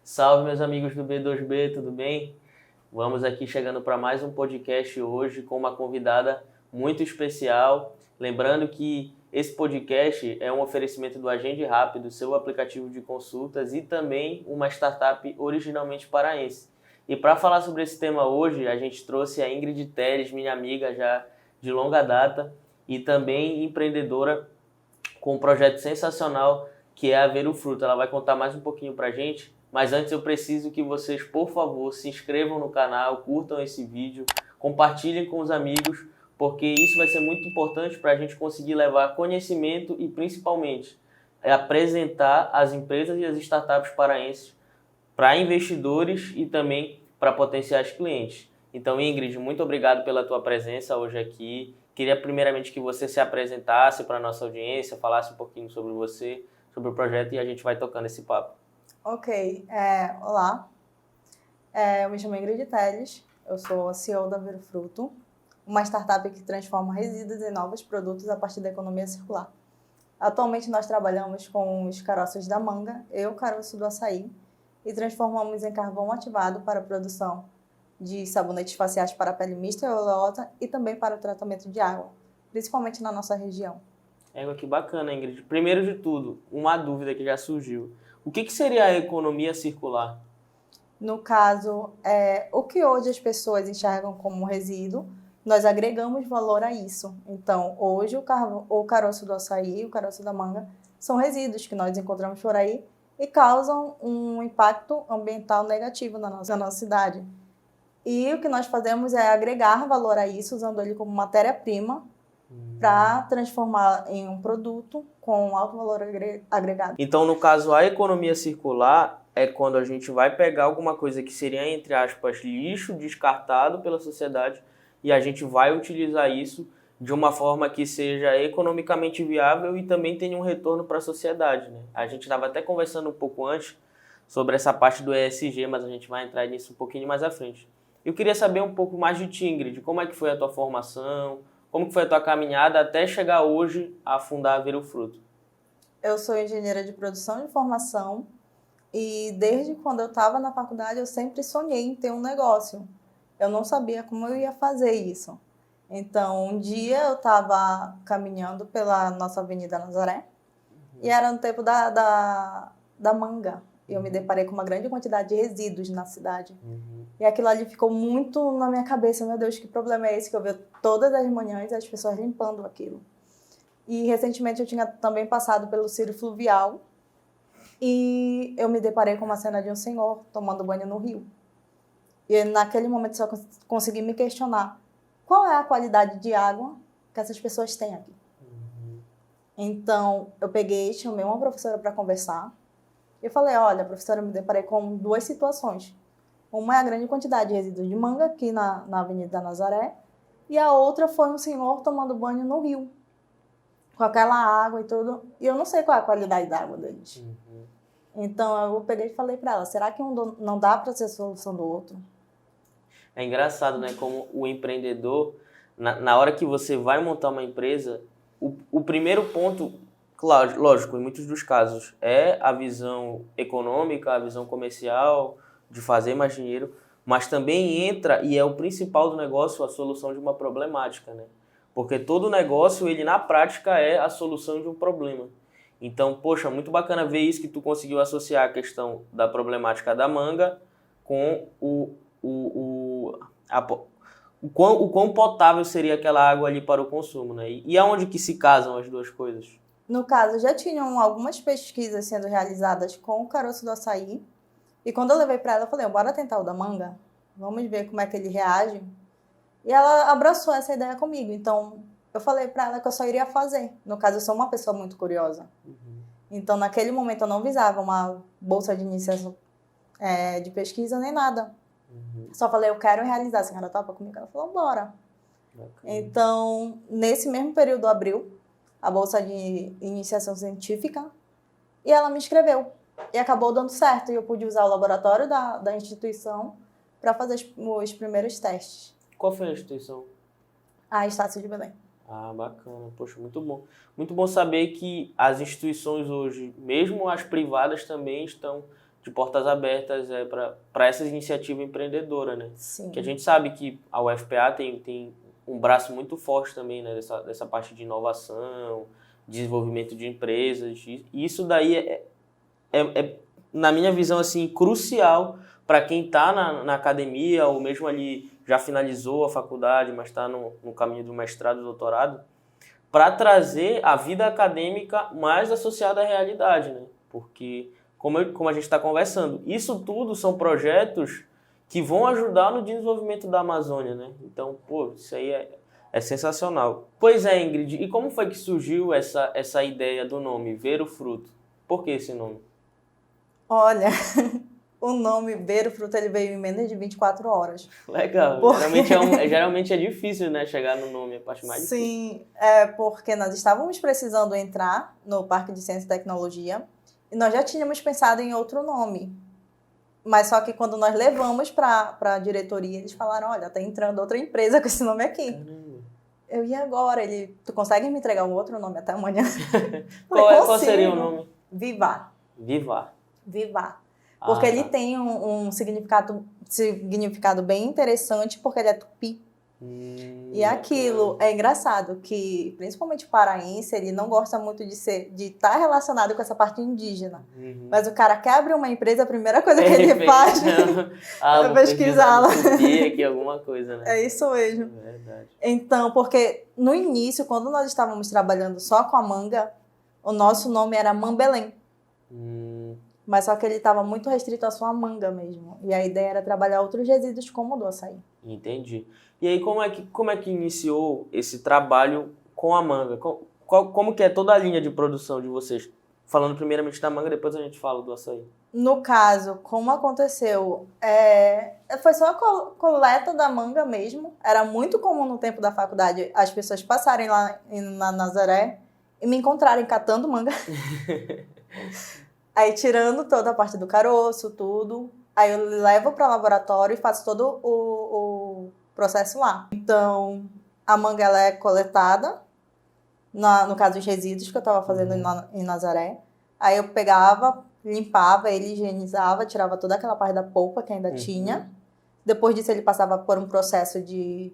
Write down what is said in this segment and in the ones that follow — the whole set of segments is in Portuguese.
Salve, meus amigos do B2B, tudo bem? Vamos aqui chegando para mais um podcast hoje com uma convidada muito especial. Lembrando que esse podcast é um oferecimento do Agende Rápido, seu aplicativo de consultas, e também uma startup originalmente paraense. E para falar sobre esse tema hoje, a gente trouxe a Ingrid Teles, minha amiga já de longa data, e também empreendedora com um projeto sensacional que é a Ver o Fruto. Ela vai contar mais um pouquinho para a gente. Mas antes eu preciso que vocês, por favor, se inscrevam no canal, curtam esse vídeo, compartilhem com os amigos, porque isso vai ser muito importante para a gente conseguir levar conhecimento e, principalmente, apresentar as empresas e as startups paraenses para investidores e também para potenciais clientes. Então, Ingrid, muito obrigado pela tua presença hoje aqui. Queria primeiramente que você se apresentasse para a nossa audiência, falasse um pouquinho sobre você, sobre o projeto, e a gente vai tocando esse papo. Ok, olá, eu me chamo Ingrid Teles, eu sou a CEO da Ver o Fruto, uma startup que transforma resíduos em novos produtos a partir da economia circular. Atualmente nós trabalhamos com os caroços da manga e o caroço do açaí e transformamos em carvão ativado para a produção de sabonetes faciais para a pele mista e oleosa e também para o tratamento de água, principalmente na nossa região. Que bacana, Ingrid. Primeiro de tudo, uma dúvida que já surgiu. O que seria a economia circular? No caso, o que hoje as pessoas enxergam como resíduo, nós agregamos valor a isso. Então, hoje o caroço do açaí e o caroço da manga são resíduos que nós encontramos por aí e causam um impacto ambiental negativo na nossa cidade. E o que nós fazemos é agregar valor a isso, usando ele como matéria-prima, para transformar em um produto com alto valor agregado. Então, no caso, a economia circular é quando a gente vai pegar alguma coisa que seria, entre aspas, lixo descartado pela sociedade e a gente vai utilizar isso de uma forma que seja economicamente viável e também tenha um retorno para a sociedade, né? A gente estava até conversando um pouco antes sobre essa parte do ESG, mas a gente vai entrar nisso um pouquinho mais à frente. Eu queria saber um pouco mais de ti, Ingrid, como é que foi a tua formação, como que foi a tua caminhada até chegar hoje a fundar a Ver o Fruto? Eu sou engenheira de produção de formação e desde quando eu estava na faculdade eu sempre sonhei em ter um negócio. Eu não sabia como eu ia fazer isso. Então, um dia eu estava caminhando pela nossa Avenida Nazaré e era no tempo da manga. Eu me deparei com uma grande quantidade de resíduos na cidade. E aquilo ali ficou muito na minha cabeça. Meu Deus, que problema é esse que eu vejo todas as manhãs as pessoas limpando aquilo. E recentemente eu tinha também passado pelo Círculo Fluvial e eu me deparei com uma cena de um senhor tomando banho no rio. E naquele momento só consegui me questionar qual é a qualidade de água que essas pessoas têm aqui. Então eu peguei, chamei uma professora para conversar e falei, olha, professora, eu me deparei com duas situações. Uma é a grande quantidade de resíduos de manga aqui na Avenida Nazaré e a outra foi um senhor tomando banho no rio, com aquela água e tudo, e eu não sei qual é a qualidade da água deles. Então eu peguei e falei para ela, será que um não dá para ser a solução do outro? É engraçado, né? Como o empreendedor, na hora que você vai montar uma empresa, o primeiro ponto, claro, lógico, em muitos dos casos, é a visão econômica, a visão comercial, de fazer mais dinheiro, mas também entra, e é o principal do negócio, a solução de uma problemática, né? Porque todo negócio, ele na prática é a solução de um problema. Então, poxa, muito bacana ver isso, que tu conseguiu associar a questão da problemática da manga com o quão potável seria aquela água ali para o consumo, né? E aonde que se casam as duas coisas? No caso, já tinham algumas pesquisas sendo realizadas com o caroço do açaí, e quando eu levei para ela, eu falei, bora tentar o da manga? Vamos ver como é que ele reage. E ela abraçou essa ideia comigo. Então, eu falei para ela que eu só iria fazer. No caso, eu sou uma pessoa muito curiosa. Então, naquele momento, eu não visava uma bolsa de iniciação de pesquisa nem nada. Só falei, eu quero realizar. A senhora topa comigo? Ela falou, bora. Então, nesse mesmo período, abriu a bolsa de iniciação científica e ela me inscreveu. E acabou dando certo. E eu pude usar o laboratório da instituição para fazer os primeiros testes. Qual foi a instituição? A Estácio de Belém. Ah, bacana. Poxa, muito bom. Muito bom saber que as instituições hoje, mesmo as privadas, também estão de portas abertas para essa iniciativa empreendedora, né? Sim. Que a gente sabe que a UFPA tem um braço muito forte também, né? Dessa parte de inovação, desenvolvimento de empresas. E isso daí na minha visão, assim, crucial para quem está na academia ou mesmo ali já finalizou a faculdade, mas está no caminho do mestrado e doutorado, para trazer a vida acadêmica mais associada à realidade, né? Porque, como a gente está conversando, isso tudo são projetos que vão ajudar no desenvolvimento da Amazônia, né? Então, pô, isso aí é sensacional. Pois é, Ingrid, e como foi que surgiu essa ideia do nome, Ver o Fruto? Por que esse nome? Olha, o nome Ver o Fruto ele veio em menos de 24 horas. Legal. Geralmente é difícil, né, chegar no nome, a parte mais difícil. Sim, porque nós estávamos precisando entrar no Parque de Ciência e Tecnologia e nós já tínhamos pensado em outro nome. Mas só que quando nós levamos para a diretoria, eles falaram, olha, tá entrando outra empresa com esse nome aqui. Caramba. Eu ia agora, tu consegue me entregar um outro nome até amanhã? Qual seria o nome? Vivar. Vivar. Porque ele tem um significado bem interessante, porque ele é tupi. E aquilo é engraçado, que principalmente o paraense, ele não gosta muito de estar relacionado com essa parte indígena. Mas o cara quer abrir uma empresa, a primeira coisa que ele faz é pesquisá-la. Aqui alguma coisa, né? É isso mesmo. É verdade. Então, porque no início, quando nós estávamos trabalhando só com a manga, o nosso nome era Mambelém. Mas só que ele estava muito restrito à sua manga mesmo. E a ideia era trabalhar outros resíduos como o do açaí. Entendi. E aí, como é que iniciou esse trabalho com a manga? Como que é toda a linha de produção de vocês? Falando primeiramente da manga, depois a gente fala do açaí. No caso, como aconteceu? Foi só a coleta da manga mesmo. Era muito comum no tempo da faculdade as pessoas passarem lá na Nazaré e me encontrarem catando manga. Aí tirando toda a parte do caroço, tudo. Aí eu levo para o laboratório e faço todo o processo lá. Então, a manga ela é coletada, no caso dos resíduos que eu estava fazendo em Nazaré. Aí eu pegava, limpava ele, higienizava, tirava toda aquela parte da polpa que ainda tinha. Depois disso ele passava por um processo de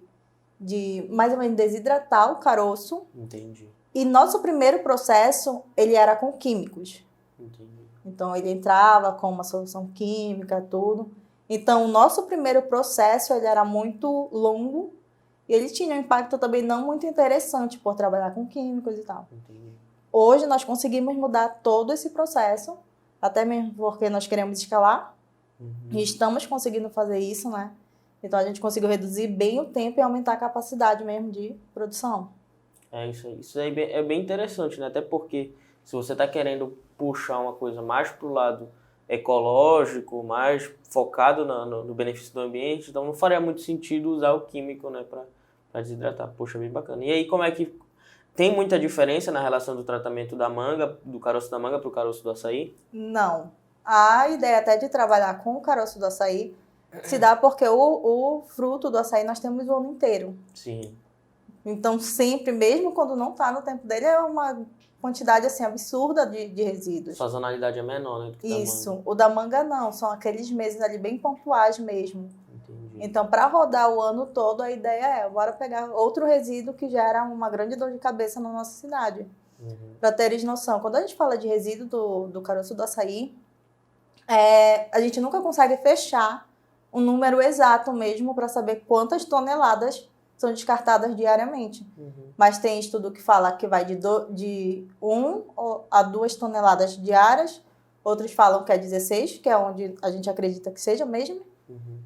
mais ou menos desidratar o caroço. Entendi. E nosso primeiro processo, ele era com químicos. Entendi. Então, ele entrava com uma solução química, tudo. Então, o nosso primeiro processo, ele era muito longo e ele tinha um impacto também não muito interessante por trabalhar com químicos e tal. Entendi. Hoje, nós conseguimos mudar todo esse processo, até mesmo porque nós queremos escalar e estamos conseguindo fazer isso, né? Então, a gente conseguiu reduzir bem o tempo e aumentar a capacidade mesmo de produção. Isso aí. Isso aí é bem interessante, né? Até porque se você está querendo puxar uma coisa mais para o lado ecológico, mais focado no benefício do ambiente, então não faria muito sentido usar o químico, né, para desidratar. Poxa, bem bacana. E aí, como é que tem muita diferença na relação do tratamento da manga, do caroço da manga para o caroço do açaí? Não. A ideia até de trabalhar com o caroço do açaí se dá porque o fruto do açaí nós temos o ano inteiro. Sim. Então, sempre, mesmo quando não está no tempo dele, é uma quantidade assim absurda de resíduos. Sazonalidade é menor, né? Do que Isso. da manga. O da manga não, são aqueles meses ali bem pontuais mesmo. Entendi. Então, para rodar o ano todo, a ideia bora pegar outro resíduo que gera uma grande dor de cabeça na nossa cidade. Para teres noção, quando a gente fala de resíduo do caroço do açaí, a gente nunca consegue fechar um número exato mesmo para saber quantas toneladas são descartadas diariamente. Mas tem estudo que fala que vai de 1 a 2 toneladas diárias. Outros falam que é 16, que é onde a gente acredita que seja mesmo.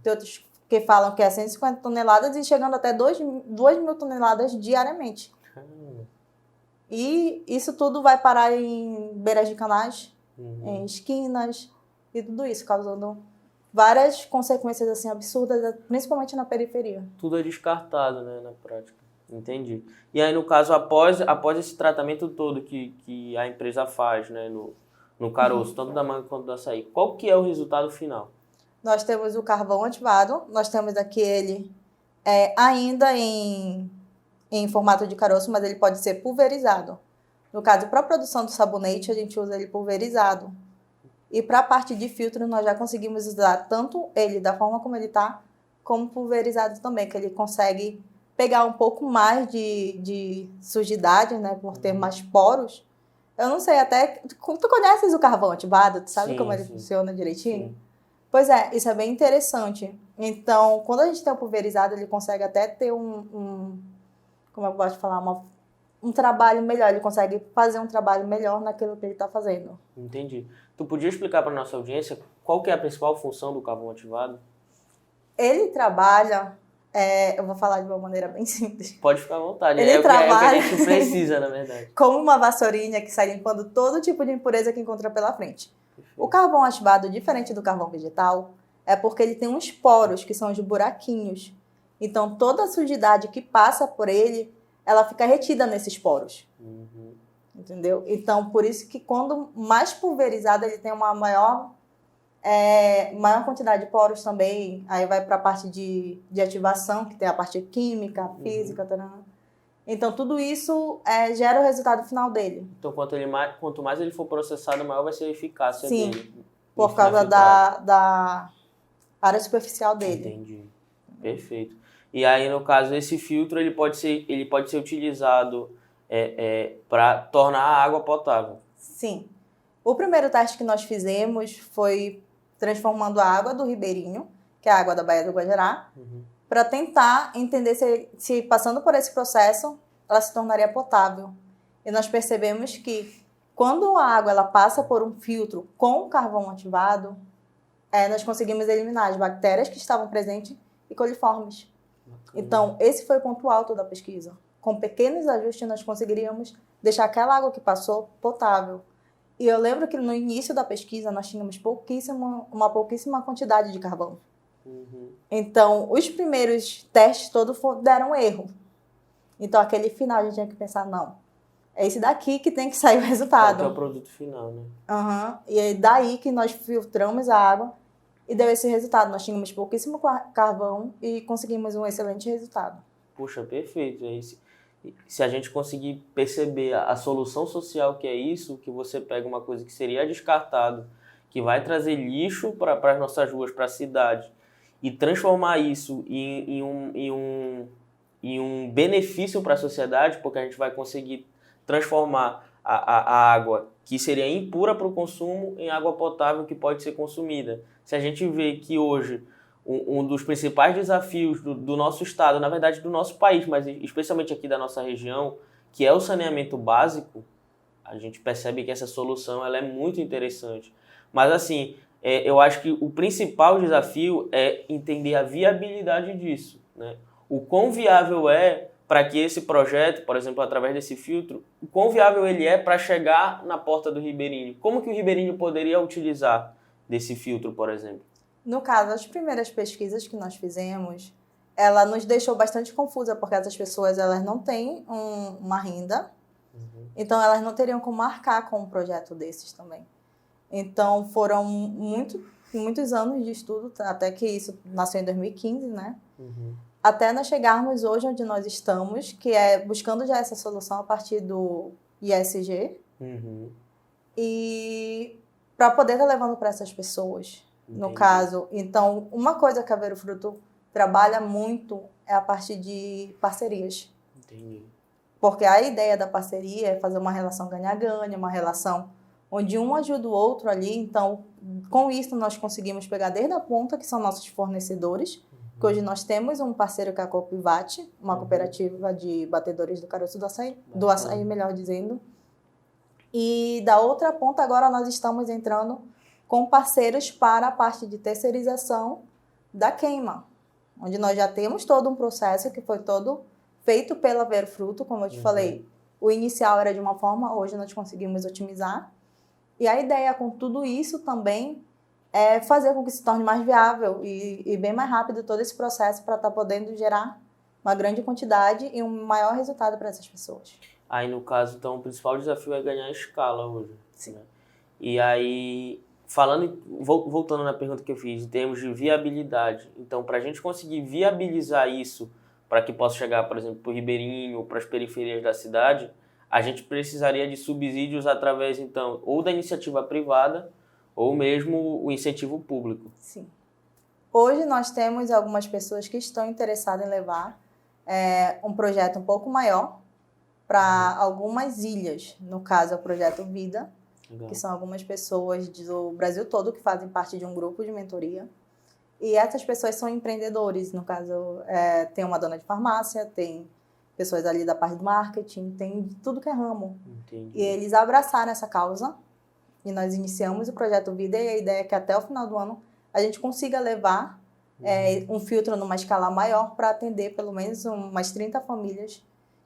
Tem outros que falam que é 150 toneladas e chegando até 2.000 toneladas diariamente. E isso tudo vai parar em beiras de canais, em esquinas e tudo isso, causando várias consequências assim absurdas, principalmente na periferia. Tudo é descartado, né, na prática. Entendi. E aí, no caso, após esse tratamento todo que a empresa faz, né, no caroço, tanto da manga quanto do açaí, qual que é o resultado final? Nós temos o carvão ativado, nós temos aqui ele ainda em formato de caroço, mas ele pode ser pulverizado. No caso, para a produção do sabonete, a gente usa ele pulverizado. E para a parte de filtro, nós já conseguimos usar tanto ele da forma como ele está, como pulverizado também, que ele consegue pegar um pouco mais de sujidade, né, por ter mais poros. Eu não sei, até... Tu conheces o carvão atibado? Tu sabe como ele funciona direitinho? Sim. Pois é, isso é bem interessante. Então, quando a gente tem o pulverizado, ele consegue até ter como eu posso falar, um trabalho melhor. Ele consegue fazer um trabalho melhor naquilo que ele está fazendo. Entendi. Tu podia explicar para nossa audiência qual que é a principal função do carvão ativado? Ele trabalha... eu vou falar de uma maneira bem simples. Pode ficar à vontade. Ele trabalha é o que a gente precisa, na verdade. Como uma vassourinha que sai limpando todo tipo de impureza que encontra pela frente. Perfeito. O carvão ativado, diferente do carvão vegetal, é porque ele tem uns poros, que são os buraquinhos. Então, toda a sujidade que passa por ele, ela fica retida nesses poros. Uhum. Entendeu? Então, por isso que quando mais pulverizado, ele tem uma maior quantidade de poros também. Aí vai para a parte de ativação, que tem a parte química, física, Então, tudo isso gera o resultado final dele. Então, quanto mais ele for processado, maior vai ser a eficácia dele. Sim, por causa da área superficial dele. Entendi. Perfeito. E aí, no caso, esse filtro ele pode ser utilizado para tornar a água potável. Sim. O primeiro teste que nós fizemos foi transformando a água do Ribeirinho, que é a água da Baía do Guajará, para tentar entender se passando por esse processo ela se tornaria potável. E nós percebemos que quando a água ela passa por um filtro com carvão ativado, nós conseguimos eliminar as bactérias que estavam presentes e coliformes. Então, esse foi o ponto alto da pesquisa. Com pequenos ajustes, nós conseguiríamos deixar aquela água que passou potável. E eu lembro que no início da pesquisa nós tínhamos uma pouquíssima quantidade de carvão. Uhum. Então, os primeiros testes todos deram erro. Então, aquele final a gente tinha que pensar, não, é esse daqui que tem que sair o resultado. É o produto final, né? Uhum. E é daí que nós filtramos a água e deu esse resultado. Nós tínhamos pouquíssimo carvão e conseguimos um excelente resultado. Puxa, perfeito. Se a gente conseguir perceber a solução social que é isso, que você pega uma coisa que seria descartado, que vai trazer lixo para as nossas ruas, para a cidade, e transformar isso em um benefício para a sociedade, porque a gente vai conseguir transformar a água que seria impura para o consumo em água potável que pode ser consumida. Se a gente vê que hoje um dos principais desafios do nosso estado, na verdade do nosso país, mas especialmente aqui da nossa região, que é o saneamento básico, a gente percebe que essa solução ela é muito interessante. Mas assim, eu acho que o principal desafio é entender a viabilidade disso, né? O quão viável é para que esse projeto, por exemplo, através desse filtro, o quão viável ele é para chegar na porta do ribeirinho. Como que o ribeirinho poderia utilizar desse filtro, por exemplo? No caso, as primeiras pesquisas que nós fizemos, ela nos deixou bastante confusa, porque essas pessoas elas não têm uma renda, então elas não teriam como marcar com um projeto desses também. Então foram muitos anos de estudo, até que isso nasceu em 2015, né? Até nós chegarmos hoje onde nós estamos, que é buscando já essa solução a partir do ISG, e para poder estar levando para essas pessoas. No caso, então, uma coisa que a Verofruto trabalha muito é a parte de parcerias. Entendi. Porque a ideia da parceria é fazer uma relação ganha-ganha, uma relação onde um ajuda o outro ali. Então, com isso, nós conseguimos pegar desde a ponta, que são nossos fornecedores, que hoje nós temos um parceiro que é a Copivate, uma cooperativa de batedores do caroço do açaí, melhor dizendo. E da outra ponta, agora nós estamos entrando com parceiros para a parte de terceirização da queima, onde nós já temos todo um processo que foi todo feito pela Verofruto, como eu te falei. O inicial era de uma forma, hoje nós conseguimos otimizar. E a ideia com tudo isso também é fazer com que se torne mais viável e bem mais rápido todo esse processo para estar podendo gerar uma grande quantidade e um maior resultado para essas pessoas. Aí, no caso, então, o principal desafio é ganhar escala hoje. Sim. Né? E aí, voltando na pergunta que eu fiz, em termos de viabilidade, então, para a gente conseguir viabilizar isso, para que possa chegar, por exemplo, para o Ribeirinho ou para as periferias da cidade, a gente precisaria de subsídios através, então, ou da iniciativa privada ou mesmo o incentivo público. Sim. Hoje nós temos algumas pessoas que estão interessadas em levar um projeto um pouco maior para algumas ilhas. No caso, é o Projeto Vida, Legal. que são algumas pessoas do Brasil todo que fazem parte de um grupo de mentoria. E essas pessoas são empreendedores. No caso, tem uma dona de farmácia, tem pessoas ali da parte do marketing, tem de tudo que é ramo. Entendi. E eles abraçaram essa causa e nós iniciamos o Projeto Vida e a ideia é que até o final do ano a gente consiga levar um filtro numa escala maior para atender pelo menos umas 30 famílias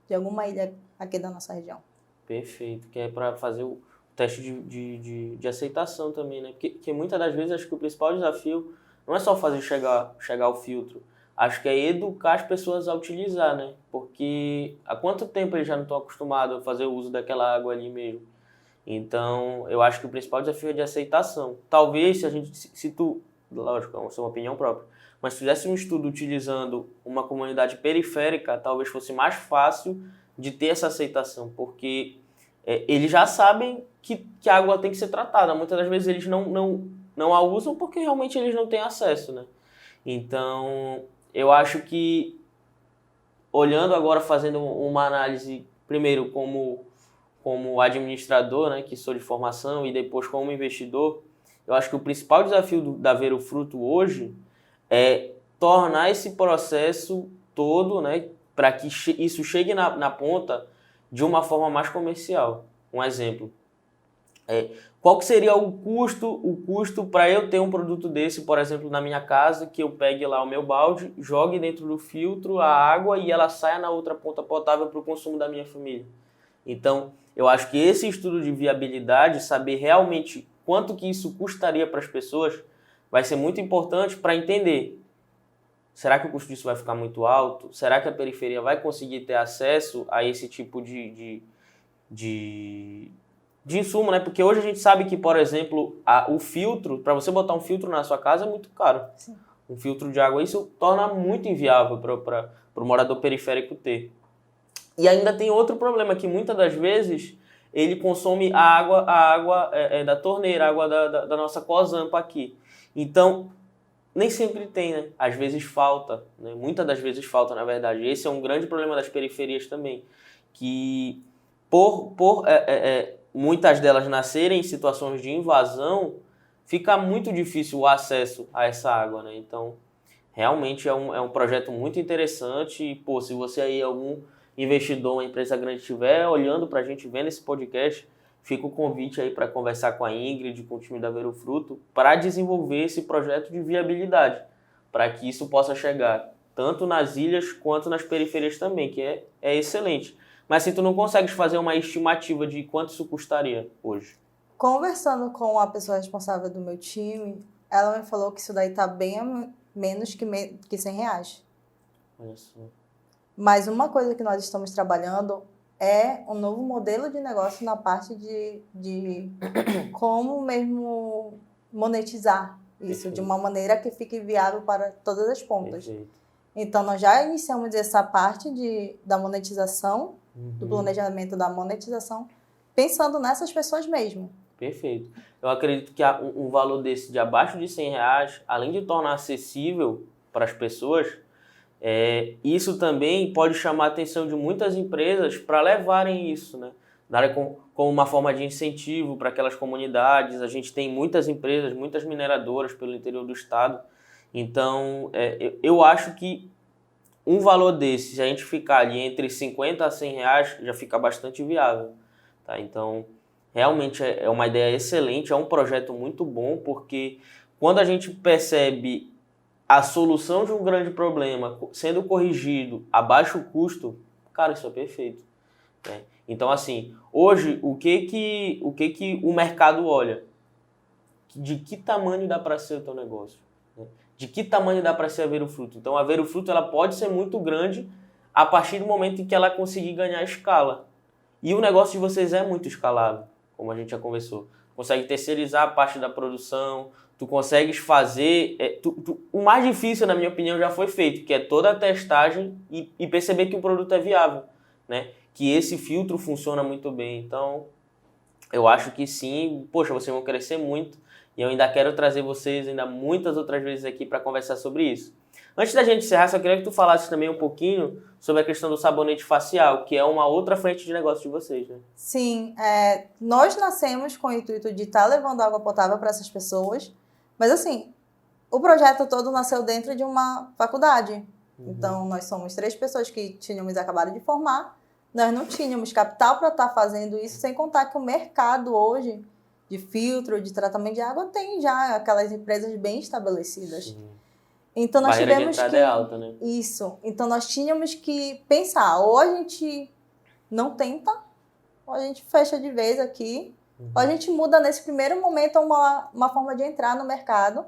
de alguma ilha aqui da nossa região. Perfeito, que é para fazer o teste de aceitação também, né? Porque muitas das vezes acho que o principal desafio não é só fazer chegar o filtro, acho que é educar as pessoas a utilizar, né? Porque há quanto tempo eles já não estão acostumados a fazer o uso daquela água ali mesmo? Então, eu acho que o principal desafio é de aceitação. Talvez, se tu, lógico, é uma opinião própria, mas se fizesse um estudo utilizando uma comunidade periférica, talvez fosse mais fácil de ter essa aceitação, porque eles já sabem que a água tem que ser tratada. Muitas das vezes eles não a usam porque realmente eles não têm acesso, né? Então, eu acho que, olhando agora, fazendo uma análise, primeiro como administrador, né, que sou de formação, e depois como investidor, eu acho que o principal desafio da Ver o Fruto hoje é tornar esse processo todo, né, para que isso chegue na ponta de uma forma mais comercial. Um exemplo. Qual que seria o custo para eu ter um produto desse, por exemplo, na minha casa, que eu pegue lá o meu balde, jogue dentro do filtro a água e ela saia na outra ponta potável para o consumo da minha família? Então, eu acho que esse estudo de viabilidade, saber realmente quanto que isso custaria para as pessoas, vai ser muito importante para entender. Será que o custo disso vai ficar muito alto? Será que a periferia vai conseguir ter acesso a esse tipo de insumo, né? Porque hoje a gente sabe que, por exemplo, o filtro, para você botar um filtro na sua casa é muito caro. Sim. Um filtro de água, isso torna muito inviável para o morador periférico ter. E ainda tem outro problema, que muitas das vezes ele consome a água da torneira, a água da nossa Cozampa aqui. Então, nem sempre tem, né? Às vezes falta, né? Muitas das vezes falta, na verdade. Esse é um grande problema das periferias também, que muitas delas nascerem em situações de invasão, fica muito difícil o acesso a essa água, né? Então, realmente é um projeto muito interessante e, se você aí algum investidor, uma empresa grande estiver olhando para a gente, vendo esse podcast, fica o convite aí para conversar com a Ingrid, com o time da Ver o Fruto, para desenvolver esse projeto de viabilidade, para que isso possa chegar tanto nas ilhas quanto nas periferias também, que é excelente. Mas se tu não consegues fazer uma estimativa de quanto isso custaria hoje? Conversando com a pessoa responsável do meu time, ela me falou que isso daí tá bem menos que R$100. Olha só. Mas uma coisa que nós estamos trabalhando é um novo modelo de negócio na parte de como mesmo monetizar isso. Perfeito. De uma maneira que fique viável para todas as pontas. Perfeito. Então, nós já iniciamos essa parte da monetização, do planejamento da monetização, pensando nessas pessoas mesmo. Perfeito. Eu acredito que um valor desse de abaixo de R$100, além de tornar acessível para as pessoas, isso também pode chamar a atenção de muitas empresas para levarem isso, né? Darem como uma forma de incentivo para aquelas comunidades. A gente tem muitas empresas, muitas mineradoras pelo interior do estado. Então, eu acho que um valor desse, se a gente ficar ali entre R$50 a R$100, já fica bastante viável. Tá? Então, realmente é uma ideia excelente, é um projeto muito bom, porque quando a gente percebe a solução de um grande problema sendo corrigido a baixo custo, cara, isso é perfeito. Né? Então, assim, hoje, o que o mercado olha? De que tamanho dá para ser o teu negócio? Né? De que tamanho dá para ser a Ver o Fruto? Então, a Ver o Fruto ela pode ser muito grande a partir do momento em que ela conseguir ganhar escala. E o negócio de vocês é muito escalável, como a gente já conversou. Consegue terceirizar a parte da produção, tu consegues fazer... o mais difícil, na minha opinião, já foi feito, que é toda a testagem e perceber que o produto é viável, né? Que esse filtro funciona muito bem. Então, eu acho que sim, poxa, vocês vão crescer muito E eu ainda quero trazer vocês ainda muitas outras vezes aqui para conversar sobre isso. Antes da gente encerrar, só queria que tu falasses também um pouquinho sobre a questão do sabonete facial, que é uma outra frente de negócio de vocês, né? Sim, nós nascemos com o intuito de estar levando água potável para essas pessoas, mas assim, o projeto todo nasceu dentro de uma faculdade. Então, nós somos 3 pessoas que tínhamos acabado de formar, nós não tínhamos capital para estar fazendo isso, sem contar que o mercado hoje de filtro, de tratamento de água, tem já aquelas empresas bem estabelecidas. Sim. Então nós Barreira tivemos de entrada é alta, né? Isso. Então nós tínhamos que pensar, ou a gente não tenta, ou a gente fecha de vez aqui, ou a gente muda nesse primeiro momento uma forma de entrar no mercado,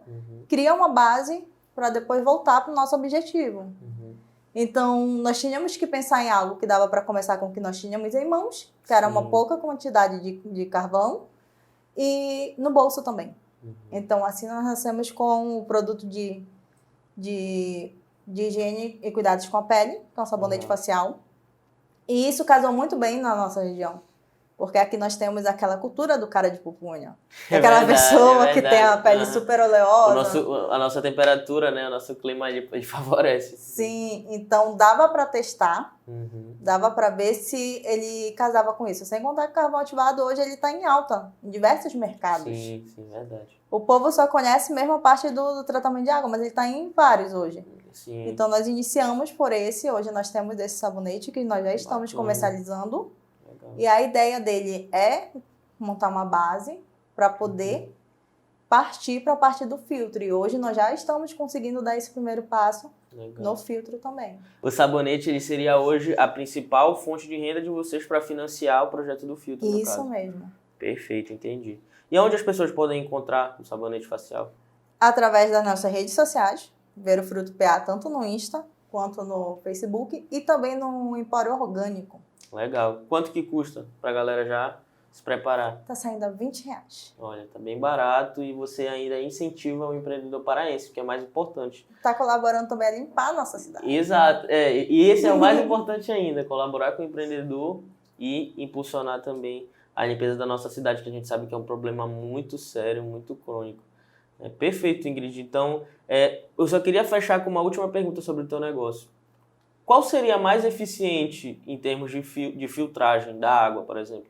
cria uma base para depois voltar para o nosso objetivo. Então nós tínhamos que pensar em algo que dava para começar com o que nós tínhamos em mãos, que era uma pouca quantidade de carvão, e no bolso também. Então assim nós nascemos com o produto de higiene e cuidados com a pele, que é um sabonete facial. E isso casou muito bem na nossa região. Porque aqui nós temos aquela cultura do cara de pupunha. Aquela pessoa que tem a pele super oleosa. A nossa temperatura, né? O nosso clima ele favorece. Sim, então dava para testar, dava para ver se ele casava com isso. Sem contar que o carvão ativado hoje ele está em alta em diversos mercados. Sim, verdade. O povo só conhece mesmo a parte do tratamento de água, mas ele está em vários hoje. Sim. Então nós iniciamos por esse, hoje nós temos esse sabonete que nós já estamos comercializando. Legal. E a ideia dele é montar uma base para poder partir para a parte do filtro. E hoje nós já estamos conseguindo dar esse primeiro passo no filtro também. O sabonete ele seria hoje a principal fonte de renda de vocês para financiar o projeto do filtro, no caso. Isso mesmo. Perfeito, entendi. E onde as pessoas podem encontrar o sabonete facial? Através das nossas redes sociais, Ver o Fruto PA, tanto no Insta quanto no Facebook e também no Empório Orgânico. Legal. Quanto que custa para a galera já se preparar? Tá saindo a R$20. Olha, tá bem barato e você ainda incentiva o empreendedor paraense, que é mais importante. Tá colaborando também a limpar a nossa cidade. Exato. E esse é o mais importante ainda, colaborar com o empreendedor e impulsionar também a limpeza da nossa cidade, que a gente sabe que é um problema muito sério, muito crônico. Perfeito, Ingrid. Então, eu só queria fechar com uma última pergunta sobre o teu negócio. Qual seria mais eficiente em termos de filtragem da água, por exemplo?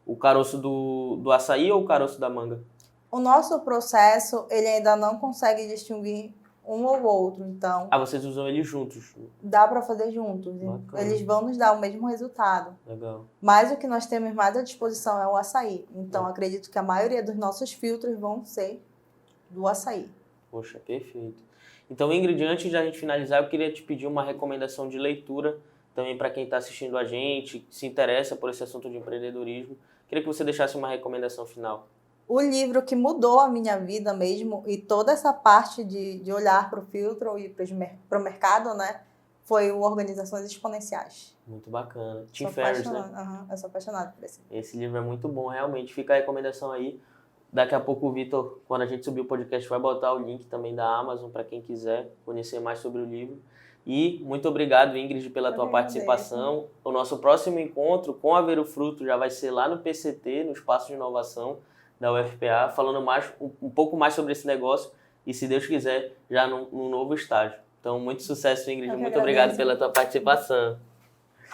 O caroço do açaí ou o caroço da manga? O nosso processo, ele ainda não consegue distinguir um ou outro, então... Vocês usam eles juntos? Dá para fazer juntos. Bacana. Eles vão nos dar o mesmo resultado. Legal. Mas o que nós temos mais à disposição é o açaí. Então, acredito que a maioria dos nossos filtros vão ser do açaí. Poxa, perfeito. Então, Ingrid, antes de a gente finalizar, eu queria te pedir uma recomendação de leitura também para quem está assistindo a gente, se interessa por esse assunto de empreendedorismo. Queria que você deixasse uma recomendação final. O livro que mudou a minha vida mesmo e toda essa parte de olhar para o filtro e para o mercado, né, foi o Organizações Exponenciais. Muito bacana. Tim Ferriss, né? Eu sou apaixonada por esse. Esse livro é muito bom, realmente. Fica a recomendação aí. Daqui a pouco o Vitor, quando a gente subir o podcast, vai botar o link também da Amazon para quem quiser conhecer mais sobre o livro. E muito obrigado, Ingrid, pela tua participação. O nosso próximo encontro com a Ver o Fruto já vai ser lá no PCT, no Espaço de Inovação da UFPA, falando um pouco mais sobre esse negócio e, se Deus quiser, já num novo estágio. Então, muito sucesso, Ingrid. Muito obrigado pela tua participação.